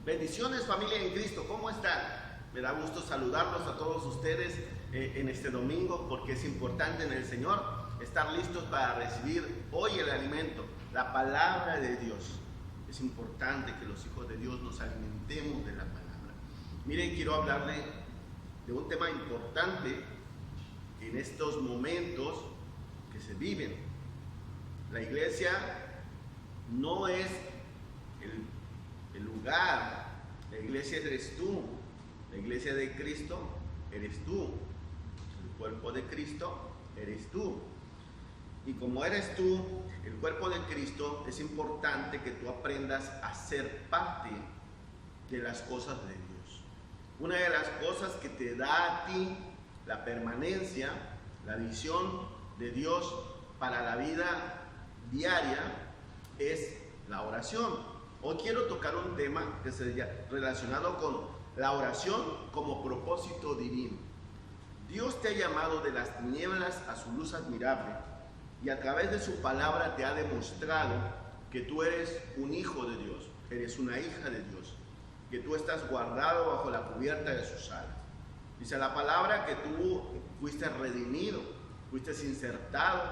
Bendiciones, familia en Cristo, ¿cómo están? Me da gusto saludarlos a todos ustedes en este domingo, porque es importante en el Señor estar listos para recibir hoy el alimento, la palabra de Dios. Es importante que los hijos de Dios nos alimentemos de la palabra. Miren, quiero hablarle de un tema importante en estos momentos que se viven. La iglesia no es el lugar, la iglesia eres tú, la iglesia de Cristo eres tú, el cuerpo de Cristo eres tú. Y como eres tú, el cuerpo de Cristo, es importante que tú aprendas a ser parte de las cosas de Dios. Una de las cosas que te da a ti la permanencia, la visión de Dios para la vida diaria es la oración. Hoy quiero tocar un tema que sería relacionado con la oración como propósito divino. Dios te ha llamado de las tinieblas a su luz admirable y a través de su palabra te ha demostrado que tú eres un hijo de Dios, eres una hija de Dios, que tú estás guardado bajo la cubierta de sus alas. Dice la palabra que tú fuiste redimido, fuiste insertado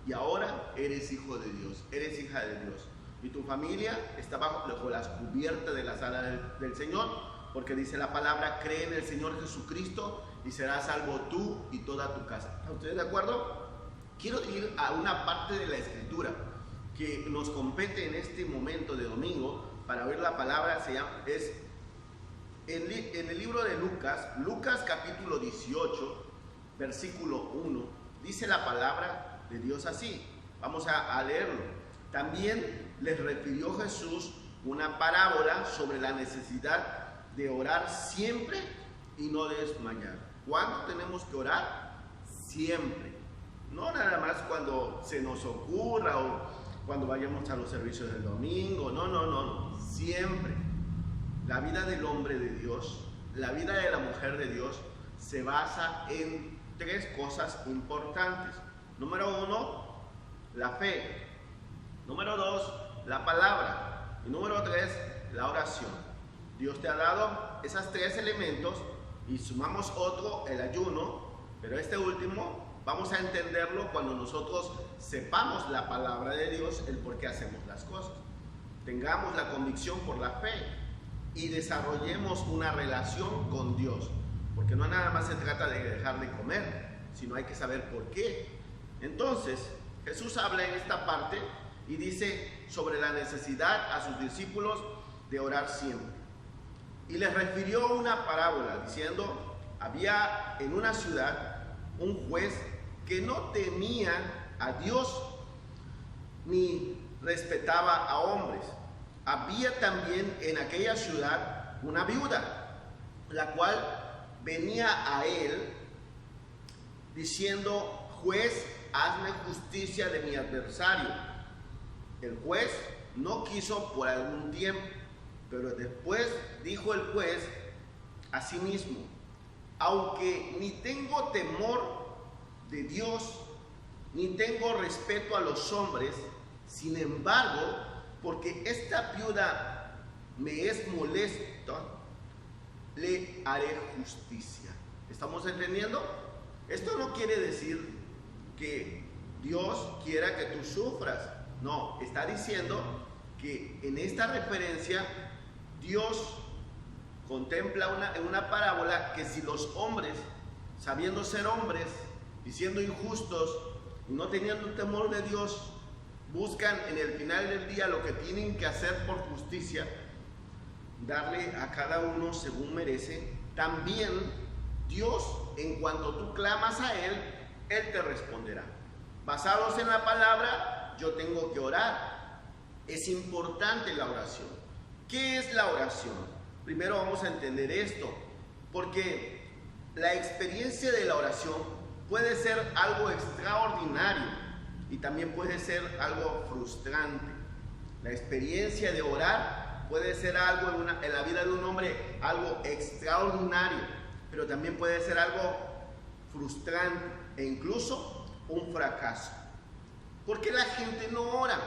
y ahora eres hijo de Dios, eres hija de Dios. Y tu familia está bajo las cubiertas de las alas del Señor, porque dice la palabra, cree en el Señor Jesucristo y serás salvo tú y toda tu casa. ¿Están ustedes de acuerdo? Quiero ir a una parte de la Escritura que nos compete en este momento de domingo para oír la palabra. Es en el libro de Lucas capítulo 18, versículo 1, dice la palabra de Dios así. Vamos a leerlo. También les refirió Jesús una parábola sobre la necesidad de orar siempre y no desmayar. ¿Cuándo tenemos que orar? Siempre. No nada más cuando se nos ocurra o cuando vayamos a los servicios del domingo. No. Siempre. La vida del hombre de Dios, la vida de la mujer de Dios se basa en tres cosas importantes. Número 1, la fe. Número 2, la palabra. Y número 3, la oración. Dios te ha dado esos tres elementos y sumamos otro, el ayuno, pero este último vamos a entenderlo cuando nosotros sepamos la palabra de Dios, el por qué hacemos las cosas. Tengamos la convicción por la fe y desarrollemos una relación con Dios, porque no nada más se trata de dejar de comer, sino hay que saber por qué. Entonces, Jesús habla en esta parte y dice sobre la necesidad a sus discípulos de orar siempre. Y les refirió una parábola diciendo, había en una ciudad un juez que no temía a Dios ni respetaba a hombres. Había también en aquella ciudad una viuda, la cual venía a él diciendo, juez, hazme justicia de mi adversario. El juez no quiso por algún tiempo, pero después dijo el juez a sí mismo, aunque ni tengo temor de Dios, ni tengo respeto a los hombres, sin embargo, porque esta viuda me es molesta, le haré justicia. ¿Estamos entendiendo? Esto no quiere decir que Dios quiera que tú sufras. No, está diciendo que en esta referencia Dios contempla en una parábola que si los hombres, sabiendo ser hombres y siendo injustos y no teniendo temor de Dios, buscan en el final del día lo que tienen que hacer por justicia, darle a cada uno según merece, también Dios, en cuanto tú clamas a Él, Él te responderá. Basados en la palabra, yo tengo que orar. Es importante la oración. ¿Qué es la oración? Primero vamos a entender esto, porque la experiencia de la oración puede ser algo extraordinario y también puede ser algo frustrante. La experiencia de orar puede ser algo en la vida de un hombre, algo extraordinario, pero también puede ser algo frustrante e incluso un fracaso. ¿Por qué la gente no ora?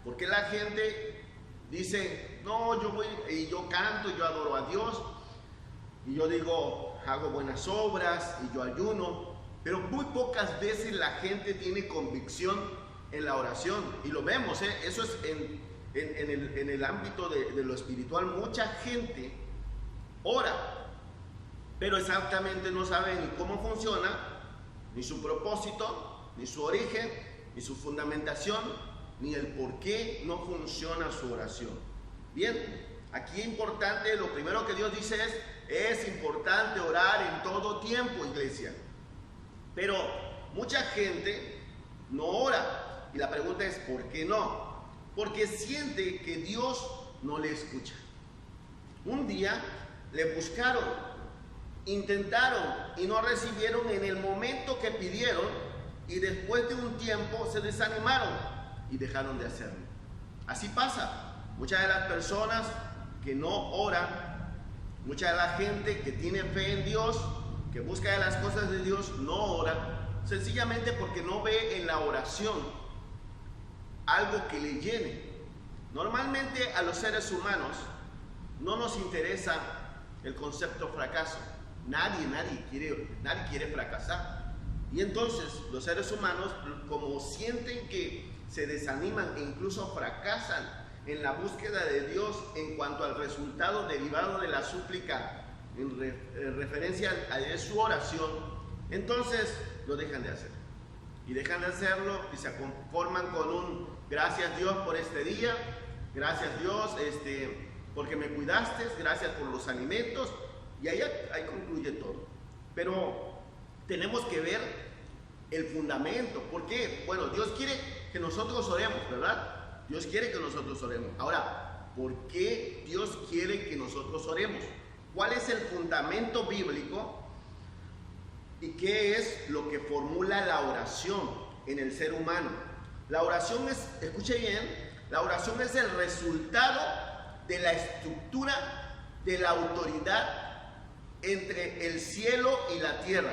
¿Por qué la gente dice, no, yo voy y yo canto y yo adoro a Dios y yo digo, hago buenas obras y yo ayuno, pero muy pocas veces la gente tiene convicción en la oración, y lo vemos, eso es en el ámbito de lo espiritual. Mucha gente ora, pero exactamente no sabe ni cómo funciona, ni su propósito, ni su origen, ni su fundamentación, ni el por qué no funciona su oración. Bien, aquí es importante, lo primero que Dios dice es importante orar en todo tiempo, iglesia. Pero mucha gente no ora, y la pregunta es, ¿por qué no? Porque siente que Dios no le escucha. Un día le buscaron, intentaron y no recibieron en el momento que pidieron, y después de un tiempo se desanimaron y dejaron de hacerlo. Así pasa. Muchas de las personas que no oran, mucha de la gente que tiene fe en Dios, que busca de las cosas de Dios, no ora, sencillamente porque no ve en la oración algo que le llene. Normalmente a los seres humanos no nos interesa el concepto fracaso. Nadie quiere fracasar. Y entonces los seres humanos, como sienten que se desaniman e incluso fracasan en la búsqueda de Dios en cuanto al resultado derivado de la súplica en referencia a su oración, entonces lo dejan de hacer. Y dejan de hacerlo y se conforman con un gracias Dios por este día, gracias Dios porque me cuidaste, gracias por los alimentos, y ahí concluye todo. Pero tenemos que ver el fundamento. ¿Por qué? Bueno, Dios quiere que nosotros oremos, ¿verdad? Dios quiere que nosotros oremos. Ahora, ¿por qué Dios quiere que nosotros oremos? ¿Cuál es el fundamento bíblico? ¿Y qué es lo que formula la oración en el ser humano? La oración es, escuche bien, la oración es el resultado de la estructura de la autoridad entre el cielo y la tierra.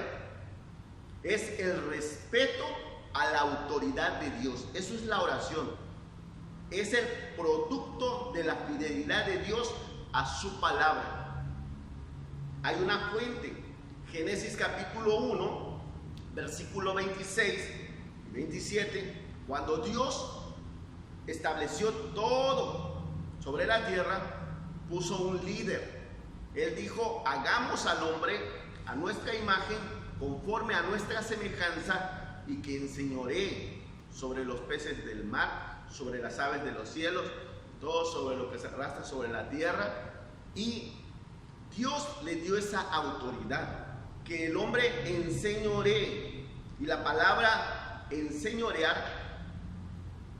Es el respeto a la autoridad de Dios. Eso es la oración. Es el producto de la fidelidad de Dios a su palabra. Hay una fuente, Génesis capítulo 1, versículo 26 y 27, cuando Dios estableció todo sobre la tierra, puso un líder. Él dijo, hagamos al hombre a nuestra imagen, conforme a nuestra semejanza, y que enseñoree sobre los peces del mar, sobre las aves de los cielos, todo sobre lo que se arrastra sobre la tierra. Y Dios le dio esa autoridad, que el hombre enseñoree. Y la palabra enseñorear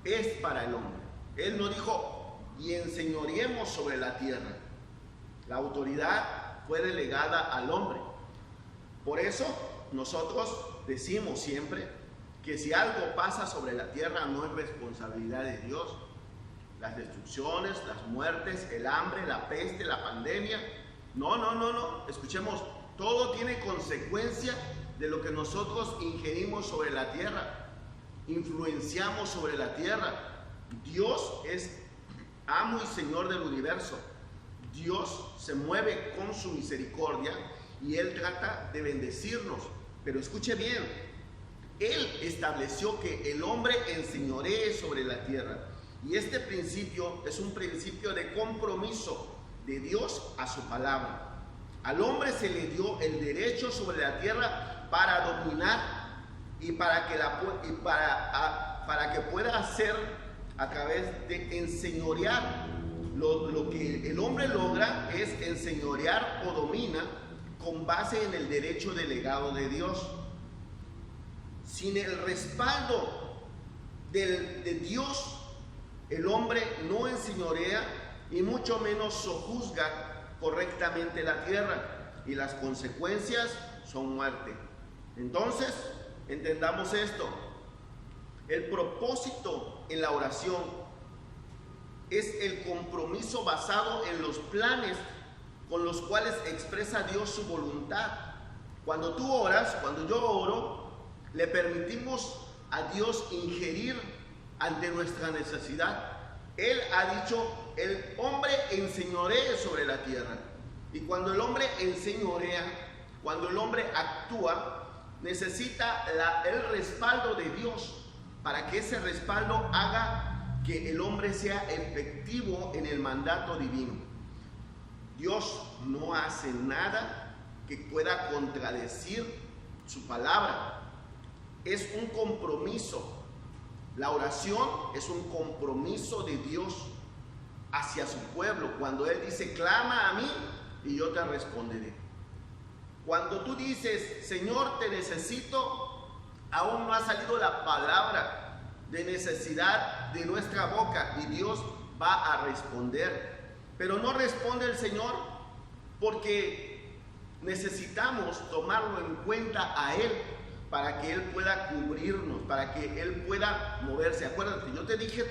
es para el hombre. Él no dijo, y enseñoreemos sobre la tierra. La autoridad fue delegada al hombre. Por eso nosotros decimos siempre que si algo pasa sobre la tierra no es responsabilidad de Dios. Las destrucciones, las muertes, el hambre, la peste, la pandemia. No. Escuchemos, todo tiene consecuencia de lo que nosotros ingerimos sobre la tierra, influenciamos sobre la tierra. Dios es amo y Señor del universo. Dios se mueve con su misericordia y Él trata de bendecirnos. Pero escuche bien, Él estableció que el hombre enseñoree sobre la tierra. Y este principio es un principio de compromiso de Dios a su palabra. Al hombre se le dio el derecho sobre la tierra para dominar y para que pueda hacer a través de enseñorear. Lo que el hombre logra es enseñorear o domina con base en el derecho delegado de Dios. Sin el respaldo de Dios, el hombre no enseñorea y mucho menos sojuzga correctamente la tierra, y las consecuencias son muerte. Entonces, entendamos esto. El propósito en la oración es el compromiso basado en los planes con los cuales expresa Dios su voluntad. Cuando tú oras, cuando yo oro, le permitimos a Dios ingerir ante nuestra necesidad. Él ha dicho el hombre enseñoree sobre la tierra. Y cuando el hombre enseñorea, cuando el hombre actúa, necesita el respaldo de Dios para que ese respaldo haga que el hombre sea efectivo en el mandato divino. Dios no hace nada que pueda contradecir su palabra. Es un compromiso. La oración es un compromiso de Dios hacia su pueblo. Cuando Él dice, clama a mí y yo te responderé. Cuando tú dices, Señor, te necesito, aún no ha salido la palabra de necesidad de nuestra boca y Dios va a responder. Pero no responde el Señor porque necesitamos tomarlo en cuenta a Él para que Él pueda cubrirnos, para que Él pueda moverse. Acuérdate, yo te dije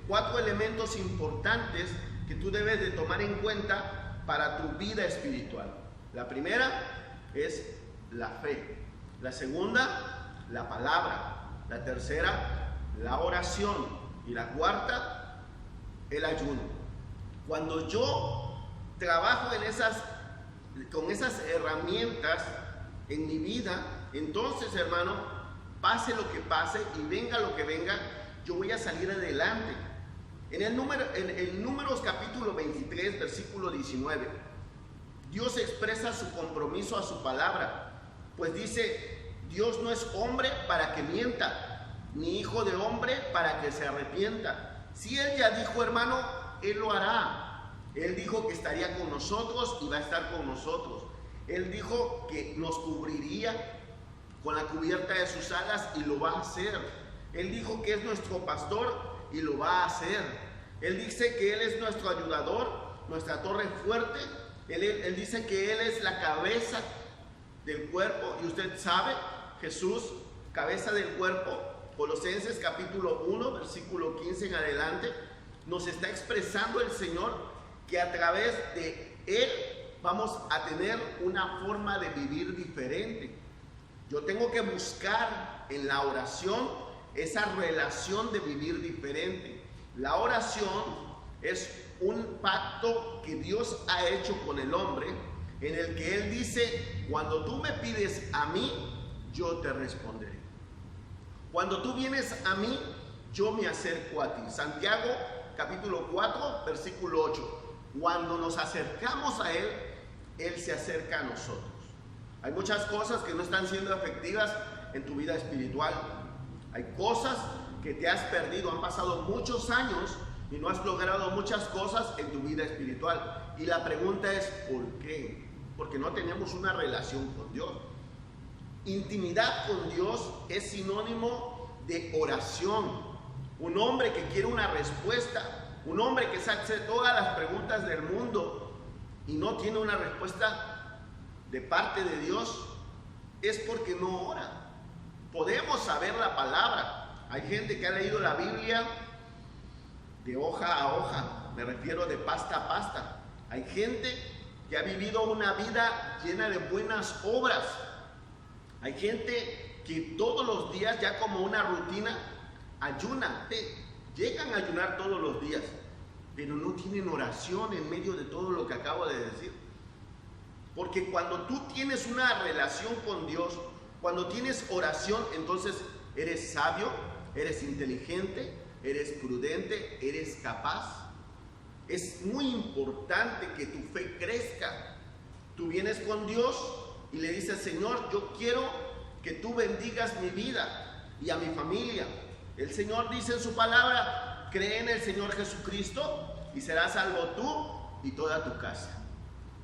4 elementos importantes que tú debes de tomar en cuenta para tu vida espiritual. La primera es la fe. La segunda, la palabra. La tercera, la oración. Y la cuarta, el ayuno. Cuando yo trabajo con esas herramientas en mi vida, entonces, hermano, pase lo que pase y venga lo que venga, yo voy a salir adelante. En Números capítulo 23, versículo 19, Dios expresa su compromiso a su palabra, pues dice, Dios no es hombre para que mienta, ni hijo de hombre para que se arrepienta. Si Él ya dijo, hermano, Él lo hará. Él dijo que estaría con nosotros y va a estar con nosotros. Él dijo que nos cubriría con la cubierta de sus alas y lo va a hacer. Él dijo que es nuestro pastor y lo va a hacer. Él dice que Él es nuestro ayudador, nuestra torre fuerte. Él dice que Él es la cabeza del cuerpo. Y usted sabe, Jesús, cabeza del cuerpo. Colosenses capítulo 1, versículo 15 en adelante, nos está expresando el Señor que a través de Él vamos a tener una forma de vivir diferente. Yo tengo que buscar en la oración esa relación de vivir diferente. La oración es un pacto que Dios ha hecho con el hombre, en el que Él dice, cuando tú me pides a mí, yo te responderé. Cuando tú vienes a mí, yo me acerco a ti. Santiago capítulo 4, versículo 8. Cuando nos acercamos a Él, Él se acerca a nosotros. Hay muchas cosas que no están siendo efectivas en tu vida espiritual. Hay cosas que te has perdido. Han pasado muchos años y no has logrado muchas cosas en tu vida espiritual. Y la pregunta es, ¿por qué? Porque no tenemos una relación con Dios. Intimidad con Dios es sinónimo de oración. Un hombre que quiere una respuesta, un hombre que se hace todas las preguntas del mundo y no tiene una respuesta de parte de Dios, es porque no ora. Podemos saber la palabra. Hay gente que ha leído la Biblia de hoja a hoja, me refiero de pasta a pasta. Hay gente que ha vivido una vida llena de buenas obras. Hay gente que todos los días, ya como una rutina, ayuna. Llegan a ayunar todos los días, pero no tienen oración en medio de todo lo que acabo de decir. Porque cuando tú tienes una relación con Dios, cuando tienes oración, entonces eres sabio, eres inteligente, eres prudente, eres capaz. Es muy importante que tu fe crezca. Tú vienes con Dios y le dices, Señor, yo quiero que tú bendigas mi vida y a mi familia. El Señor dice en su palabra, cree en el Señor Jesucristo y serás salvo tú y toda tu casa.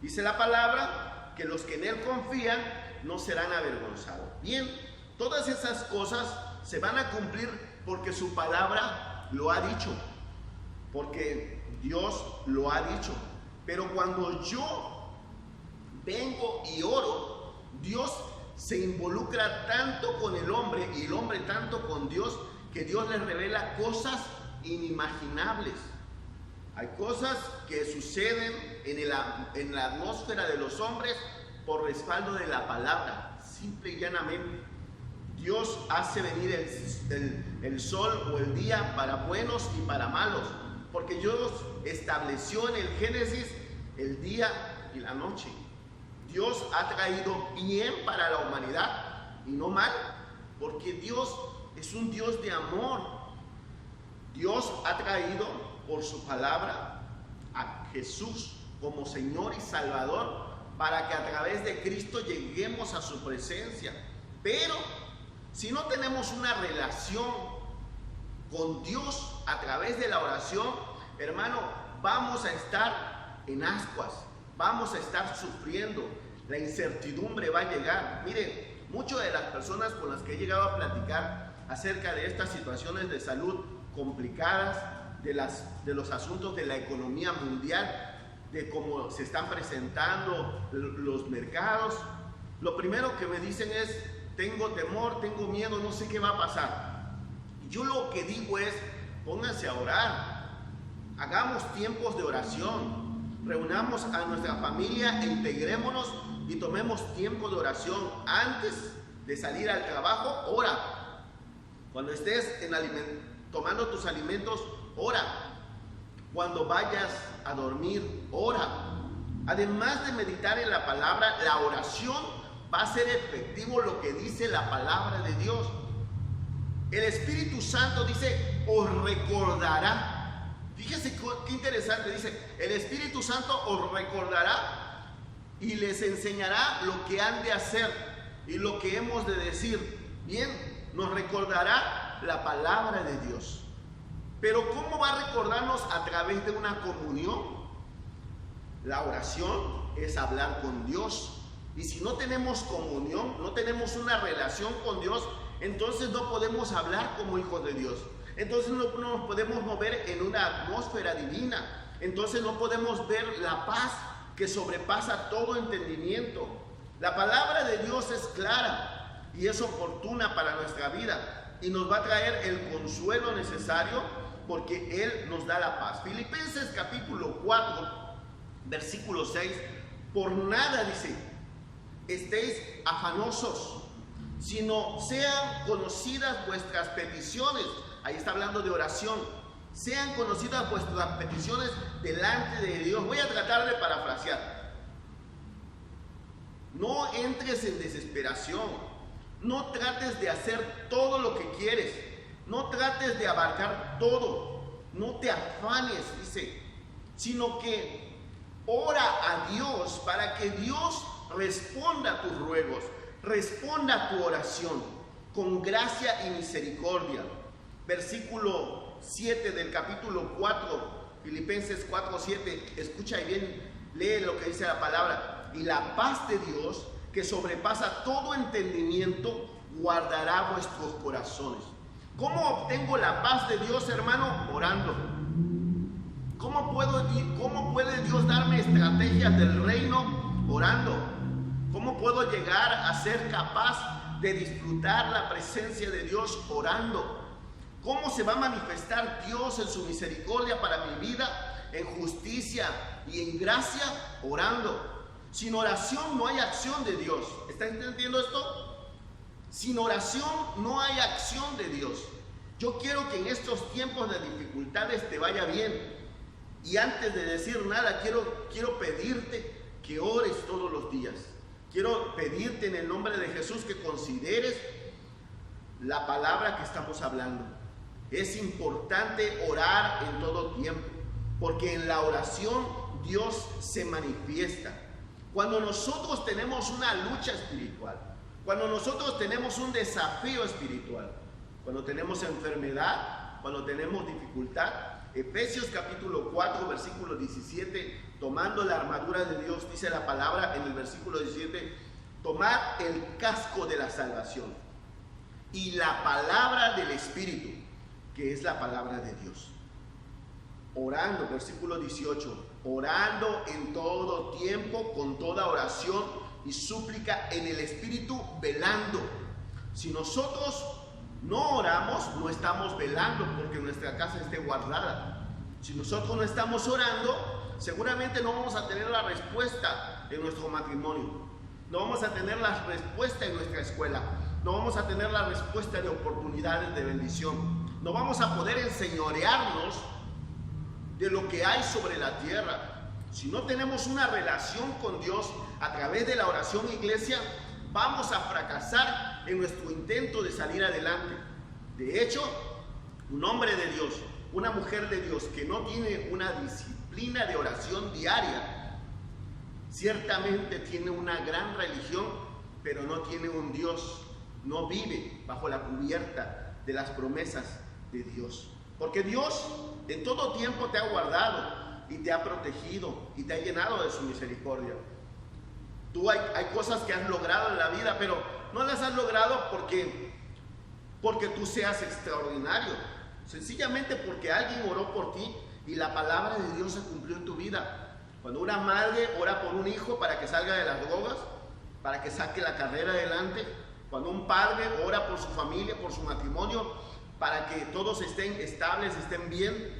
Dice la palabra que los que en Él confían no serán avergonzados. Bien, todas esas cosas se van a cumplir porque su palabra lo ha dicho, porque Dios lo ha dicho. Pero cuando yo vengo y oro, Dios se involucra tanto con el hombre y el hombre tanto con Dios, que Dios les revela cosas inimaginables. Hay cosas que suceden en la atmósfera de los hombres por respaldo de la palabra, simple y llanamente. Dios hace venir el sol o el día para buenos y para malos. porque Dios estableció en el Génesis el día y la noche. Dios ha traído bien para la humanidad y no mal, porque Dios es un Dios de amor. Dios ha traído por su palabra a Jesús como Señor y Salvador, para que a través de Cristo lleguemos a su presencia. Pero si no tenemos una relación con Dios a través de la oración, hermano, vamos a estar en ascuas, vamos a estar sufriendo, la incertidumbre va a llegar. Miren, muchas de las personas con las que he llegado a platicar acerca de estas situaciones de salud complicadas, de los asuntos de la economía mundial, de cómo se están presentando los mercados, lo primero que me dicen es: tengo temor, tengo miedo, no sé qué va a pasar. Y yo lo que digo es: pónganse a orar, hagamos tiempos de oración, reunamos a nuestra familia, integrémonos y tomemos tiempo de oración. Antes de salir al trabajo, ora. Cuando estés tomando tus alimentos, ora. Cuando vayas a dormir, ora. Además de meditar en la palabra, la oración va a ser efectivo lo que dice la palabra de Dios. El Espíritu Santo dice: os recordará. Fíjese qué interesante, dice: el Espíritu Santo os recordará y les enseñará lo que han de hacer y lo que hemos de decir. Bien, nos recordará la palabra de Dios. Pero ¿cómo va a recordarnos? A través de una comunión. La oración es hablar con Dios. Y si no tenemos comunión, no tenemos una relación con Dios, entonces no podemos hablar como hijos de Dios. Entonces no nos podemos mover en una atmósfera divina. Entonces no podemos ver la paz que sobrepasa todo entendimiento. La palabra de Dios es clara y es oportuna para nuestra vida y nos va a traer el consuelo necesario, porque Él nos da la paz. Filipenses capítulo 4, versículo 6. Por nada, dice, estéis afanosos, sino sean conocidas vuestras peticiones. Ahí está hablando de oración. Sean conocidas vuestras peticiones delante de Dios. Voy a tratar de parafrasear. No entres en desesperación. No trates de hacer todo lo que quieres. No trates de abarcar todo. No te afanes, dice, sino que ora a Dios para que Dios responda a tus ruegos, responda a tu oración con gracia y misericordia. Versículo 7 del capítulo 4, Filipenses 4, 7. Escucha y bien, lee lo que dice la palabra. Y la paz de Dios, que sobrepasa todo entendimiento, guardará vuestros corazones. ¿Cómo obtengo la paz de Dios, hermano? Orando. ¿Cómo puede Dios darme estrategias del reino? Orando. ¿Cómo puedo llegar a ser capaz de disfrutar la presencia de Dios? Orando. ¿Cómo se va a manifestar Dios en su misericordia para mi vida, en justicia y en gracia? Orando. Sin oración no hay acción de Dios. ¿Está entendiendo esto? Sin oración no hay acción de Dios. Yo quiero que en estos tiempos de dificultades te vaya bien. Y antes de decir nada, quiero pedirte que ores todos los días. Quiero pedirte en el nombre de Jesús que consideres la palabra que estamos hablando. Es importante orar en todo tiempo, porque en la oración Dios se manifiesta. Cuando nosotros tenemos una lucha espiritual, cuando nosotros tenemos un desafío espiritual, cuando tenemos enfermedad, cuando tenemos dificultad, Efesios capítulo 4, versículo 17, tomando la armadura de Dios, dice la palabra en el versículo 17, tomad el casco de la salvación y la palabra del Espíritu, que es la palabra de Dios. Orando, versículo 18, orando en todo tiempo, con toda oración y súplica en el Espíritu, velando. Si nosotros no oramos, no estamos velando porque nuestra casa esté guardada. Si nosotros no estamos orando, seguramente no vamos a tener la respuesta en nuestro matrimonio, no vamos a tener la respuesta en nuestra escuela, no vamos a tener la respuesta de oportunidades de bendición, no vamos a poder enseñorearnos de lo que hay sobre la tierra. Si no tenemos una relación con Dios a través de la oración, iglesia, vamos a fracasar en nuestro intento de salir adelante. De hecho, un hombre de Dios, una mujer de Dios que no tiene una disciplina de oración diaria, ciertamente tiene una gran religión, pero no tiene un Dios, no vive bajo la cubierta de las promesas de Dios. Porque Dios en todo tiempo te ha guardado y te ha protegido y te ha llenado de su misericordia. Tú hay cosas que has logrado en la vida, pero no las has logrado porque tú seas extraordinario. Sencillamente porque alguien oró por ti y la palabra de Dios se cumplió en tu vida. Cuando una madre ora por un hijo para que salga de las drogas, para que saque la carrera adelante. Cuando un padre ora por su familia, por su matrimonio, para que todos estén estables, estén bien.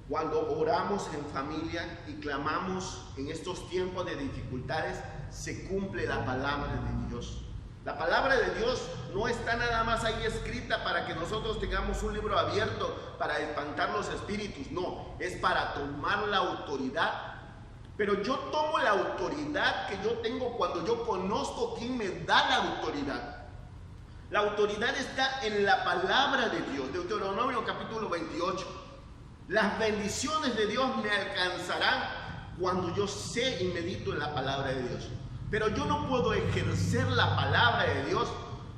Cuando oramos en familia y clamamos en estos tiempos de dificultades, se cumple la palabra de Dios. La palabra de Dios no está nada más ahí escrita para que nosotros tengamos un libro abierto para espantar los espíritus. No, es para tomar la autoridad. Pero yo tomo la autoridad que yo tengo cuando yo conozco quién me da la autoridad. La autoridad está en la palabra de Dios. Deuteronomio capítulo 28. Las bendiciones de Dios me alcanzarán cuando yo sé y medito en la palabra de Dios. Pero yo no puedo ejercer la palabra de Dios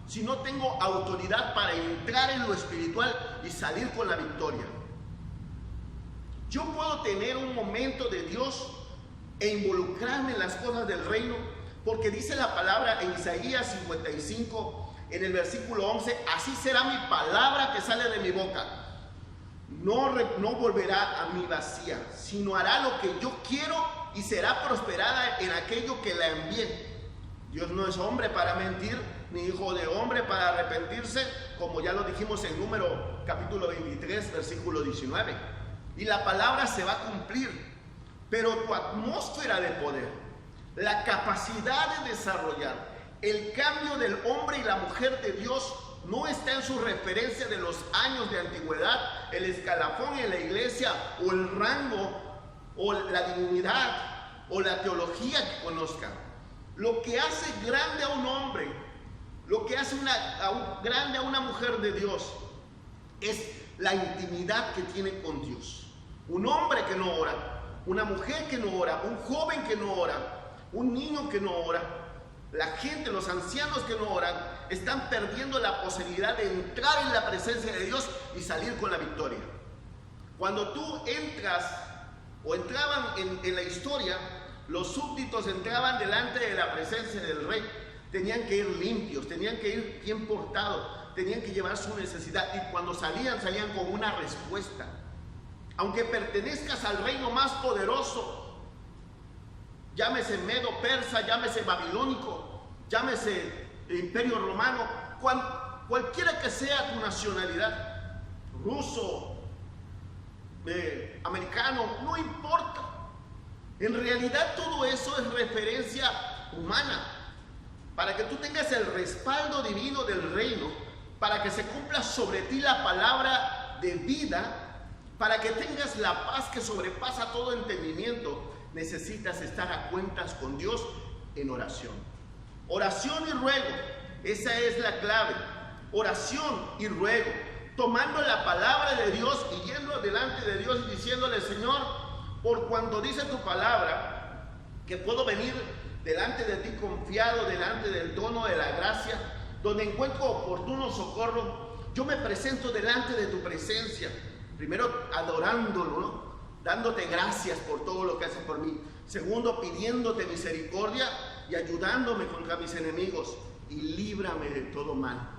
si no tengo autoridad para entrar en lo espiritual y salir con la victoria. Yo puedo tener un momento de Dios e involucrarme en las cosas del reino, porque dice la palabra en Isaías 55, en el versículo 11, así será mi palabra que sale de mi boca. No volverá a mí vacía, sino hará lo que yo quiero y será prosperada en aquello que la envíe. Dios no es hombre para mentir, ni hijo de hombre para arrepentirse, como ya lo dijimos en Número capítulo 23, versículo 19. Y la palabra se va a cumplir, pero tu atmósfera de poder, la capacidad de desarrollar el cambio del hombre y la mujer de Dios no está en su referencia de los años de antigüedad, el escalafón en la iglesia, o el rango, o la dignidad, o la teología que conozca. Lo que hace grande a un hombre, lo que hace grande a una mujer de Dios, es la intimidad que tiene con Dios. Un hombre que no ora, una mujer que no ora, un joven que no ora, un niño que no ora, la gente, los ancianos que no oran, están perdiendo la posibilidad de entrar en la presencia de Dios y salir con la victoria. Cuando tú entras o entraban en la historia, los súbditos entraban delante de la presencia del rey, tenían que ir limpios, tenían que ir bien portados, tenían que llevar su necesidad, y cuando salían con una respuesta. Aunque pertenezcas al reino más poderoso, llámese medo persa, llámese babilónico, llámese imperio romano, cualquiera que sea tu nacionalidad, ruso, americano, no importa. En realidad todo eso es referencia humana, para que tú tengas el respaldo divino del reino, para que se cumpla sobre ti la palabra de vida, para que tengas la paz que sobrepasa todo entendimiento. Necesitas estar a cuentas con Dios en oración. Oración y ruego, esa es la clave. Oración y ruego, tomando la palabra de Dios y yendo delante de Dios y diciéndole: Señor, por cuanto dice tu palabra que puedo venir delante de ti confiado, delante del trono de la gracia, donde encuentro oportuno socorro, yo me presento delante de tu presencia, primero adorándolo, ¿no? Dándote gracias por todo lo que haces por mí. Segundo, pidiéndote misericordia y ayudándome contra mis enemigos. Y líbrame de todo mal.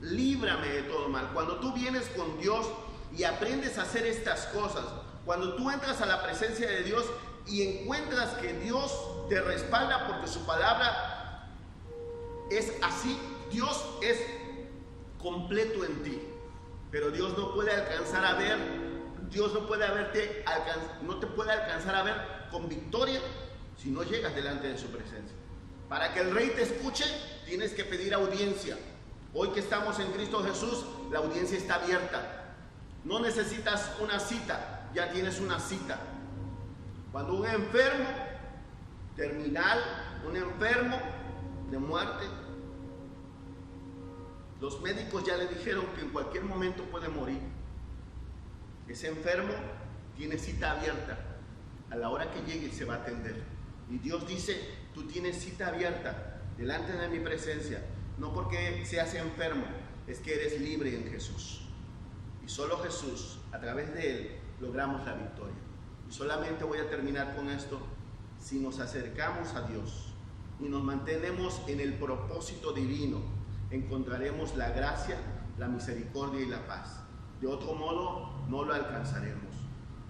Líbrame de todo mal. Cuando tú vienes con Dios y aprendes a hacer estas cosas, cuando tú entras a la presencia de Dios y encuentras que Dios te respalda porque su palabra es así, Dios es completo en ti. Pero Dios no puede alcanzar a ver, Dios no te puede alcanzar a ver con victoria si no llegas delante de su presencia. Para que el rey te escuche, tienes que pedir audiencia. Hoy que estamos en Cristo Jesús, la audiencia está abierta. No necesitas una cita. ya tienes una cita. Cuando un enfermo terminal, un enfermo de muerte, los médicos ya le dijeron que en cualquier momento puede morir. Ese enfermo tiene cita abierta. A la hora que llegue se va a atender. Y Dios dice, tú tienes cita abierta delante de mi presencia. No porque seas enfermo, es que eres libre en Jesús. Y solo Jesús, a través de Él, logramos la victoria. Y solamente voy a terminar con esto. Si nos acercamos a Dios y nos mantenemos en el propósito divino, encontraremos la gracia, la misericordia y la paz. De otro modo, no lo alcanzaremos.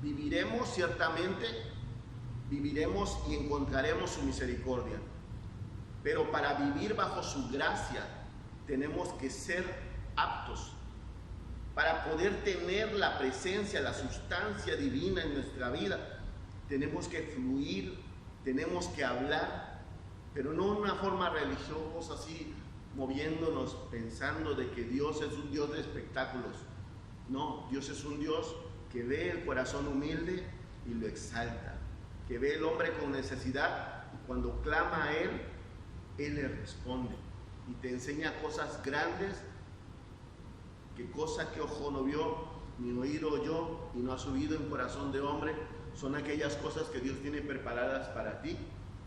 Viviremos ciertamente, viviremos y encontraremos su misericordia. Pero para vivir bajo su gracia, tenemos que ser aptos. Para poder tener la presencia, la sustancia divina en nuestra vida, tenemos que fluir, tenemos que hablar, pero no de una forma religiosa, así moviéndonos, pensando de que Dios es un Dios de espectáculos. No, Dios es un Dios que ve el corazón humilde y lo exalta, que ve el hombre con necesidad y cuando clama a Él, Él le responde y te enseña cosas grandes, que cosa que ojo no vio, ni oído oyó y no ha subido en corazón de hombre, son aquellas cosas que Dios tiene preparadas para ti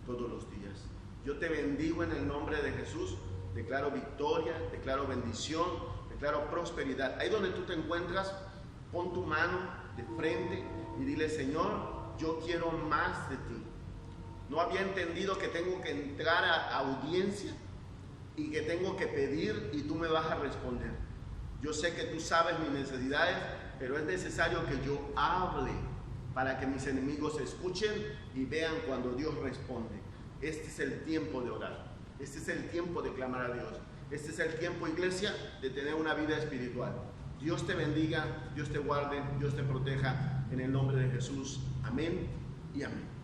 todos los días. Yo te bendigo en el nombre de Jesús, declaro victoria, declaro bendición, declaro prosperidad. Ahí donde tú te encuentras, pon tu mano de frente y dile, Señor, yo quiero más de ti. No había entendido que tengo que entrar a audiencia y que tengo que pedir y tú me vas a responder. Yo sé que tú sabes mis necesidades, pero es necesario que yo hable para que mis enemigos escuchen y vean cuando Dios responde. Este es el tiempo de orar. Este es el tiempo de clamar a Dios. Este es el tiempo, iglesia, de tener una vida espiritual. Dios te bendiga, Dios te guarde, Dios te proteja, en el nombre de Jesús. Amén y amén.